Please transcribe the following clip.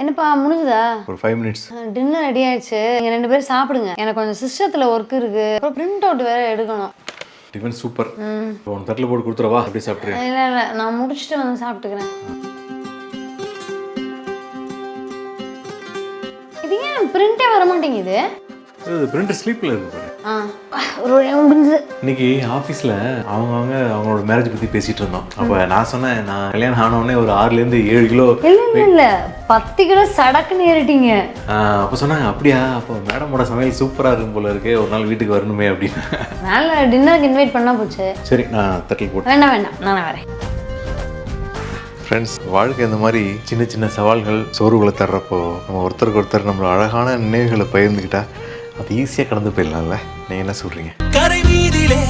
என்னப்பா முடிஞ்சுதா? ஒரு 5 மினிட்ஸ். டின்னர் ரெடி ஆயிடுச்சு. நீங்க 2 பேரும் சாப்பிடுங்க. எனக்கு கொஞ்சம் சிஸ்டத்துல ஒர்க் இருக்கு. அப்புறம் பிரிண்ட் அவுட் வேற எடுக்கணும். Tiffin super. உன் தட்டில் போட்டு கொடுத்துறவா? அப்படியே சாப்பிட்றேன். இல்லை நான் முடிச்சுட்டு வந்து சாப்பிட்டுக்கிறேன். இது ஏன் பிரிண்டே வர மாட்டேங்குது? பிரிண்டர் ஸ்லீப்பில் இருக்கு பாரு. ஒரு வழியாக முடிஞ்சு. இன்னைக்கு ஆஃபீஸில் அவங்களோட மேரேஜ் பற்றி பேசிகிட்டு இருந்தோம். அப்போ நான் சொன்னேன், நான் கல்யாணம் ஆனவுடனே ஒரு 6லேருந்து 7 கிலோ. இல்லை 10 கிலோ சடக்குன்னு ஏறிட்டீங்க. அப்போ சொன்னாங்க, அப்படியா? அப்போ மேடமோட சமையல் சூப்பராக இருக்கும் போல இருக்கு, ஒரு நாள் வீட்டுக்கு வரணுமே அப்படின்னு. மேலே டின்னருக்கு இன்வைட் பண்ணால் போச்சு. சரி, நான் தட்டில் போட்டு. வேண்டாம் நான் வரேன். ஃப்ரெண்ட்ஸ், வாழ்க்கை இந்த மாதிரி சின்ன சின்ன சவால்கள் சோறுகளை தர்றப்போ நம்ம ஒருத்தருக்கு ஒருத்தர் நம்மளோட அழகான நினைவுகளை பகிர்ந்துக்கிட்டா அது ஈஸியாக கடந்து போயிடலாம்ல. நீங்கள் என்ன சொல்கிறீங்க? கரை வீதியிலே